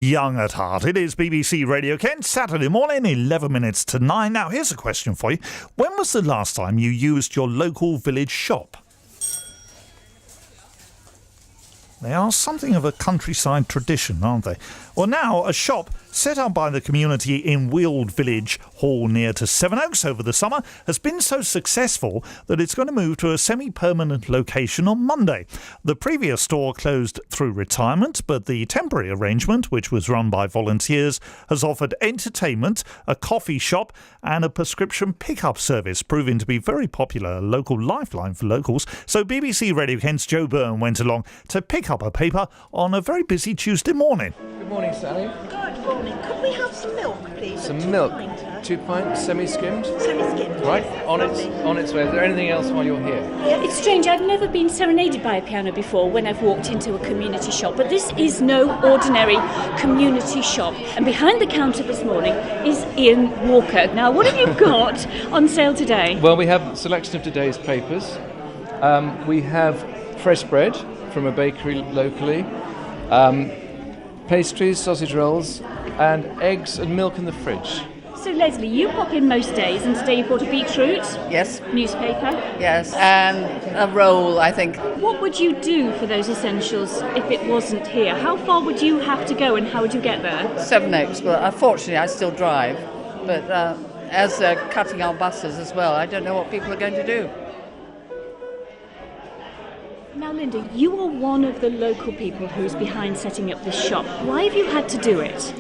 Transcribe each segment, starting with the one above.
Young at heart. It is BBC Radio Kent, Saturday morning, 11 minutes to 9. Now, here's a question for you. When was the last time you used your local village shop? They are something of a countryside tradition, aren't they? Well, now, a shop set up by the community in Weald Village Hall near to Sevenoaks over the summer has been so successful that it's going to move to a semi-permanent location on Monday. The previous store closed through retirement, but the temporary arrangement, which was run by volunteers, has offered entertainment, a coffee shop and a prescription pickup service, proving to be very popular, a local lifeline for locals. So BBC Radio Kent's Joe Byrne went along to pick up a paper on a very busy Tuesday morning. Good morning, Sally. Good morning. Could we have some milk, please? Some milk. 2 pints, semi-skimmed. Semi-skimmed. Right, yes, on lovely. its way. Is there anything else while you're here? It's strange, I've never been serenaded by a piano before when I've walked into a community shop, but this is no ordinary community shop. And behind the counter this morning is Ian Walker. Now, what have you got on sale today? Well, we have a selection of today's papers. We have fresh bread from a bakery locally, pastries, sausage rolls, and eggs and milk in the fridge. So, Leslie, you pop in most days, and today you bought a beetroot, Yes, newspaper. yes, and a roll, I think. What would you do for those essentials if it wasn't here? How far would you have to go and how would you get there? Sevenoaks, but unfortunately I still drive. But as they're cutting our buses as well, I don't know what people are going to do. Now, Linda, you are one of the local people who's behind setting up this shop. Why have you had to do it?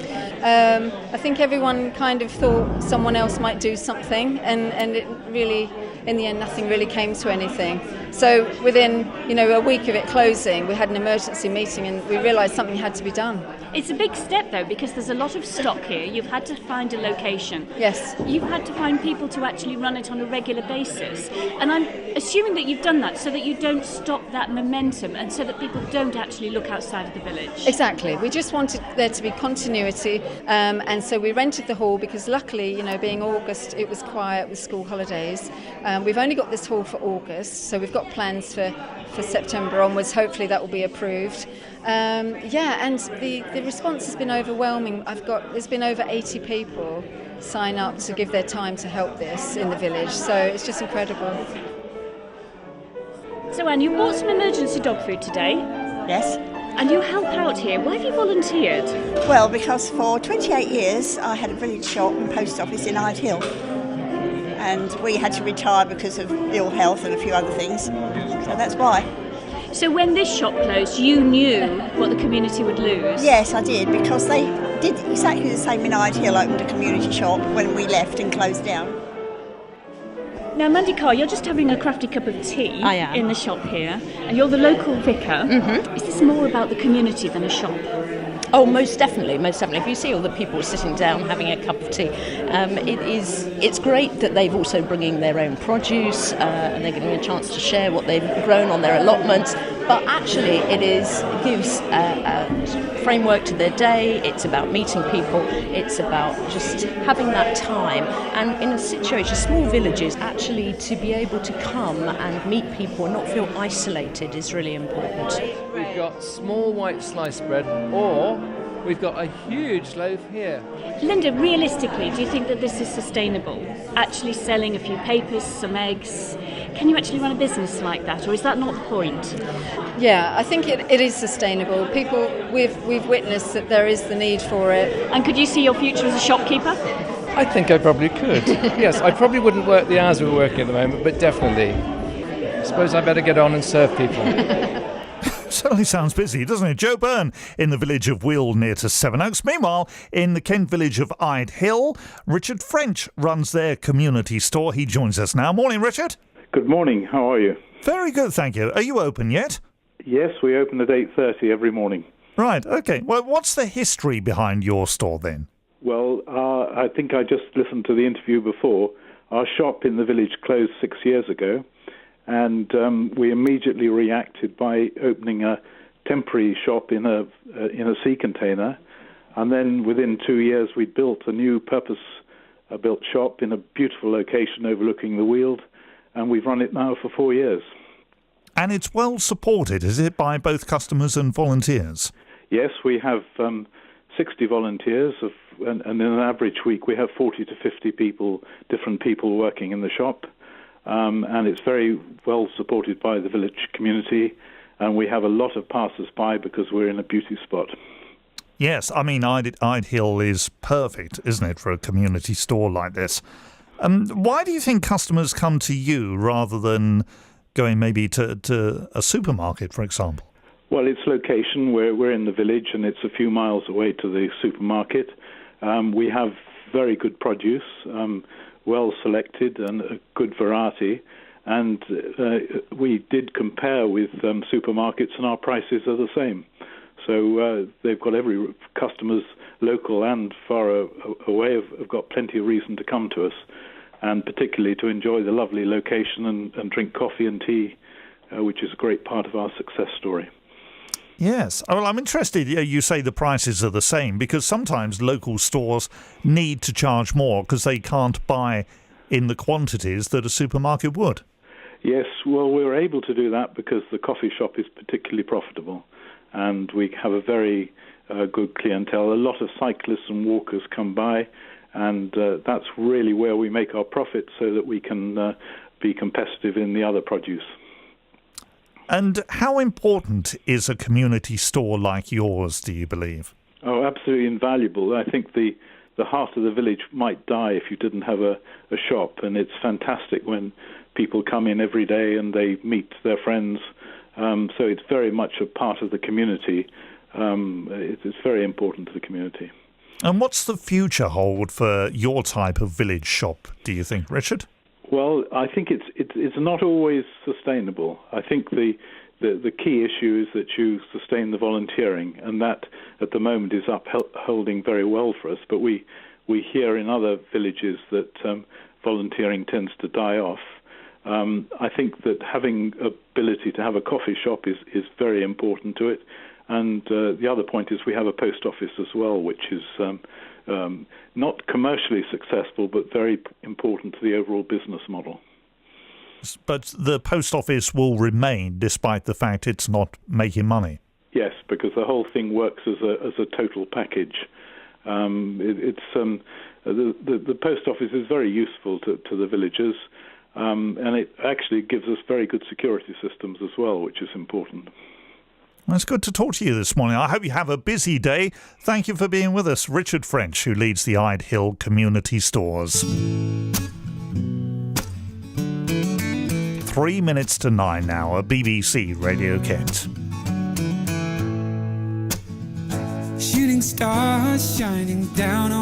I think everyone kind of thought someone else might do something, and it really, in the end, nothing really came to anything. So within, a week of it closing, we had an emergency meeting and we realised something had to be done. It's a big step, though, because there's a lot of stock here. You've had to find a location. Yes. You've had to find people to actually run it on a regular basis. And I'm assuming that you've done that so that you don't stop that momentum and so that people don't actually look outside of the village. Exactly. We just wanted there to be continuity, and so we rented the hall because luckily, being August, it was quiet with school holidays. We've only got this hall for August, so we've got plans for September onwards. Hopefully that will be approved. And the response has been overwhelming. There's been over 80 people sign up to give their time to help this in the village, so it's just incredible. So, Anne, you bought some emergency dog food today, Yes. and you help out here. Why have you volunteered? Well, because for 28 years I had a village shop and post office in Hyde Hill. And we had to retire because of ill health and a few other things. So that's why. So when this shop closed, you knew what the community would lose? Yes, I did, because they did exactly the same in Hyde Hill, opened a community shop when we left and closed down. Now, Mandy Carr, you're just having a crafty cup of tea I am. in the shop here, and you're the local vicar. Mm-hmm. Is this more about the community than a shop? Oh, most definitely, most definitely. If you see all the people sitting down having a cup of tea, it's great that they've also bringing their own produce and they're getting a chance to share what they've grown on their allotments. But actually, it gives a framework to their day. It's about meeting people. It's about just having that time. And in a situation, small villages, actually to be able to come and meet people and not feel isolated is really important. We've got small white sliced bread, or we've got a huge loaf here. Linda, realistically, do you think that this is sustainable? Actually selling a few papers, some eggs? Can you actually run a business like that, or is that not the point? Yeah, I think it is sustainable. We've witnessed that there is the need for it. And could you see your future as a shopkeeper? I think I probably could. Yes, I probably wouldn't work the hours we're working at the moment, but definitely. I suppose I better get on and serve people. Certainly sounds busy, doesn't it? Joe Byrne in the village of Weald near to Sevenoaks. Meanwhile, in the Kent village of Hyde Hill, Richard French runs their community store. He joins us now. Morning, Richard. Good morning. How are you? Very good, thank you. Are you open yet? Yes, we open at 8:30 every morning. Right, okay. Well, what's the history behind your store then? Well, I think I just listened to the interview before. Our shop in the village closed 6 years ago, and we immediately reacted by opening a temporary shop in a sea container, and then within 2 years we built a new purpose-built shop in a beautiful location overlooking the Weald, and we've run it now for 4 years. And it's well supported, is it, by both customers and volunteers? Yes, we have 60 volunteers, and in an average week we have 40 to 50 people, different people working in the shop, and it's very well supported by the village community, and we have a lot of passers-by because we're in a beauty spot. Yes, I mean, Ide Hill is perfect, isn't it, for a community store like this? Why do you think customers come to you rather than going maybe to a supermarket, for example? Well, it's location. We're in the village, and it's a few miles away to the supermarket. We have very good produce, well selected, and a good variety. And we did compare with supermarkets, and our prices are the same. So they've got every customers, local and far away, have got plenty of reason to come to us, and particularly to enjoy the lovely location and drink coffee and tea, which is a great part of our success story. Yes. Well, I'm interested. You say the prices are the same because sometimes local stores need to charge more because they can't buy in the quantities that a supermarket would. Yes, well, we're able to do that because the coffee shop is particularly profitable, and we have a very good clientele. A lot of cyclists and walkers come by, and that's really where we make our profit so that we can be competitive in the other produce. And how important is a community store like yours, do you believe? Oh, absolutely invaluable. I think the heart of the village might die if you didn't have a shop, and it's fantastic when people come in every day and they meet their friends. So it's very much a part of the community. It's very important to the community. And what's the future hold for your type of village shop, do you think, Richard? Well, I think it's not always sustainable. I think the key issue is that you sustain the volunteering, and that at the moment is upholding very well for us. But we hear in other villages that volunteering tends to die off. I think that having ability to have a coffee shop is very important to it. And the other point is we have a post office as well, which is not commercially successful, but very important to the overall business model. But the post office will remain despite the fact it's not making money. Yes, because the whole thing works as a total package. The post office is very useful to the villagers, and it actually gives us very good security systems as well, which is important. Well, it's good to talk to you this morning. I hope you have a busy day. Thank you for being with us. Richard French, who leads the Ide Hill Community Stores. 3 minutes to 9 now, a BBC Radio Kent. Shooting stars shining down on